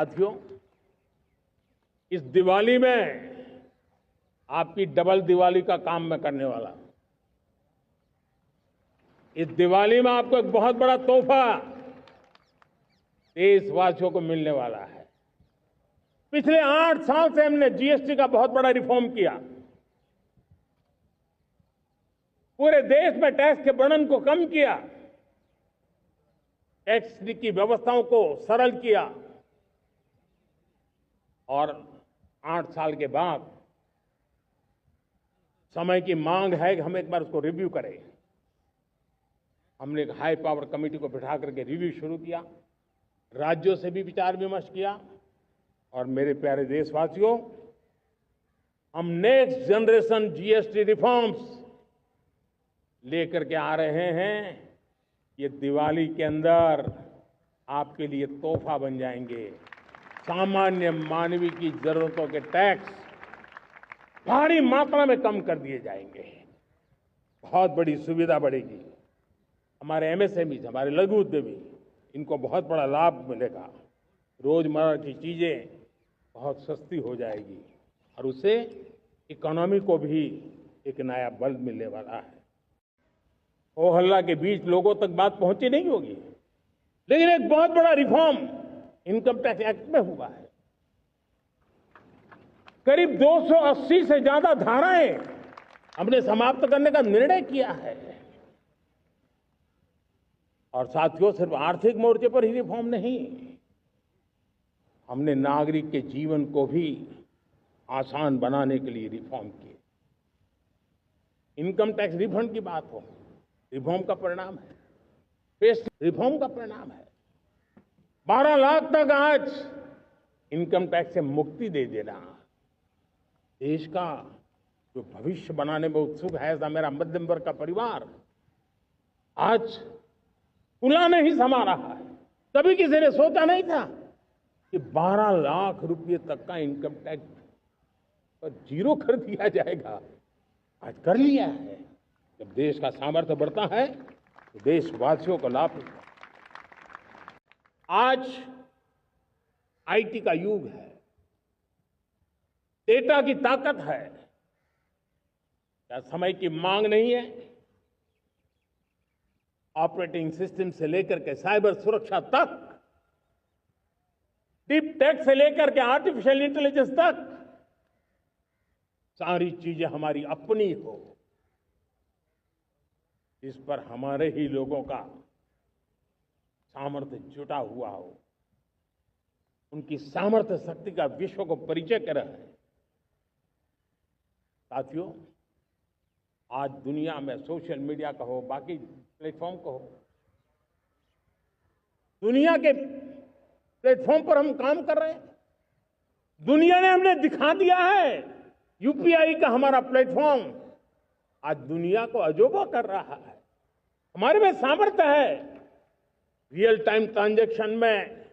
साथियों, इस दिवाली में आपकी डबल दिवाली का काम मैं करने वाला हूं। इस दिवाली में आपको एक बहुत बड़ा तोहफा देशवासियों को मिलने वाला है। पिछले 8 साल से हमने जीएसटी का बहुत बड़ा रिफॉर्म किया। पूरे देश में टैक्स के बर्डन को कम किया, टैक्स की व्यवस्थाओं को सरल किया और 8 साल के बाद समय की मांग है कि हम एक बार उसको रिव्यू करें। हमने एक हाई पावर कमेटी को बिठा करके रिव्यू शुरू किया, राज्यों से भी विचार विमर्श किया और मेरे प्यारे देशवासियों, हम नेक्स्ट जनरेशन जीएसटी रिफॉर्म्स लेकर के आ रहे हैं। ये दिवाली के अंदर आपके लिए तोहफा बन जाएंगे। सामान्य मानवीय की जरूरतों के टैक्स भारी मात्रा में कम कर दिए जाएंगे। बहुत बड़ी सुविधा बढ़ेगी। हमारे एमएसएमई, हमारे लघु उद्यमी, इनको बहुत बड़ा लाभ मिलेगा। रोजमर्रा की चीजें बहुत सस्ती हो जाएगी और उससे इकोनॉमी को भी एक नया बल मिलने वाला है। हो हल्ला के बीच लोगों तक बात पहुंची नहीं होगी, लेकिन एक बहुत बड़ा रिफॉर्म इनकम टैक्स एक्ट में हुआ है। करीब 280 से ज्यादा धाराएं हमने समाप्त करने का निर्णय किया है। और साथियों, सिर्फ आर्थिक मोर्चे पर ही रिफॉर्म नहीं, हमने नागरिक के जीवन को भी आसान बनाने के लिए रिफॉर्म किए। इनकम टैक्स रिफंड की बात हो, रिफॉर्म का परिणाम है। पेस्ट रिफॉर्म का परिणाम है। 12 लाख तक आज इनकम टैक्स से मुक्ति दे देना। देश का जो भविष्य बनाने में उत्सुक है, ऐसा मेरा मध्यम वर्ग का परिवार आज खुला नहीं समा रहा है। कभी किसी ने सोचा नहीं था कि 12 लाख रुपए तक का इनकम टैक्स पर जीरो कर दिया जाएगा। आज कर लिया है। जब देश का सामर्थ्य बढ़ता है तो देशवासियों को लाभ मिलता है। आज आईटी का युग है, डेटा की ताकत है। क्या समय की मांग नहीं है? ऑपरेटिंग सिस्टम से लेकर के साइबर सुरक्षा तक, डीप टेक से लेकर के आर्टिफिशियल इंटेलिजेंस तक, सारी चीजें हमारी अपनी हो, इस पर हमारे ही लोगों का सामर्थ्य जुटा हुआ हो, उनकी सामर्थ्य शक्ति का विश्व को परिचय करा है। साथियों, आज दुनिया में सोशल मीडिया का हो, बाकी प्लेटफॉर्म का हो, दुनिया के प्लेटफॉर्म पर हम काम कर रहे हैं। दुनिया ने हमने दिखा दिया है, यूपीआई का हमारा प्लेटफॉर्म आज दुनिया को अजोबा कर रहा है। हमारे में सामर्थ्य है। रियल टाइम ट्रांजैक्शन में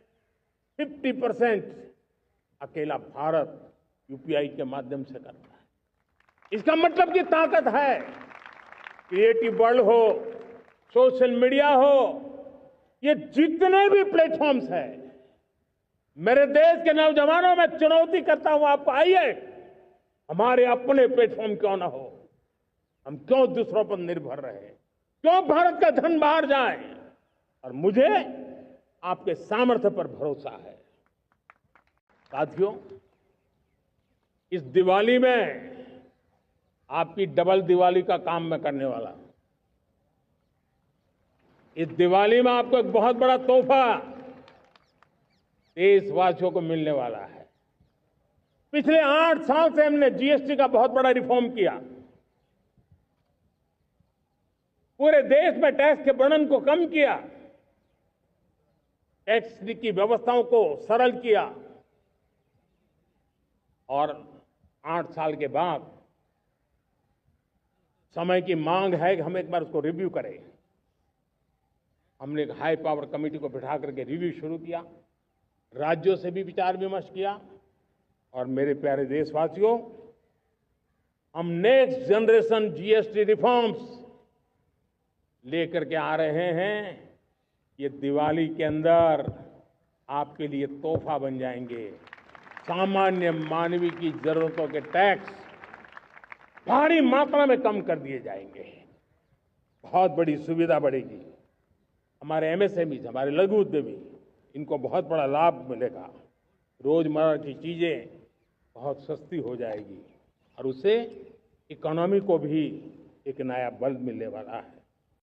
50% अकेला भारत यूपीआई के माध्यम से करता है। इसका मतलब की ताकत है। क्रिएटिव वर्ल्ड हो, सोशल मीडिया हो, ये जितने भी प्लेटफॉर्म्स हैं, मेरे देश के नौजवानों में चुनौती करता हूं आपको, आइए हमारे अपने प्लेटफॉर्म क्यों ना हो। हम क्यों दूसरों पर निर्भर रहे? क्यों भारत का धन बाहर जाए? और मुझे आपके सामर्थ्य पर भरोसा है। साथियों, इस दिवाली में आपकी डबल दिवाली का काम मैं करने वाला हूं। इस दिवाली में आपको एक बहुत बड़ा तोहफा देशवासियों को मिलने वाला है। पिछले 8 साल से हमने जीएसटी का बहुत बड़ा रिफॉर्म किया। पूरे देश में टैक्स के बर्डन को कम किया, टैक्स की व्यवस्थाओं को सरल किया और 8 साल के बाद समय की मांग है कि हम एक बार उसको रिव्यू करें। हमने एक हाई पावर कमेटी को बिठा करके रिव्यू शुरू किया, राज्यों से भी विचार विमर्श किया और मेरे प्यारे देशवासियों, हम नेक्स्ट जनरेशन जीएसटी रिफॉर्म्स लेकर के आ रहे हैं। ये दिवाली के अंदर आपके लिए तोहफा बन जाएंगे। सामान्य मानवीय की जरूरतों के टैक्स भारी मात्रा में कम कर दिए जाएंगे। बहुत बड़ी सुविधा बढ़ेगी। हमारे एमएसएमई, हमारे लघु उद्यमी, इनको बहुत बड़ा लाभ मिलेगा। रोजमर्रा की चीजें बहुत सस्ती हो जाएगी और उससे इकोनॉमी को भी एक नया बल मिलने वाला है।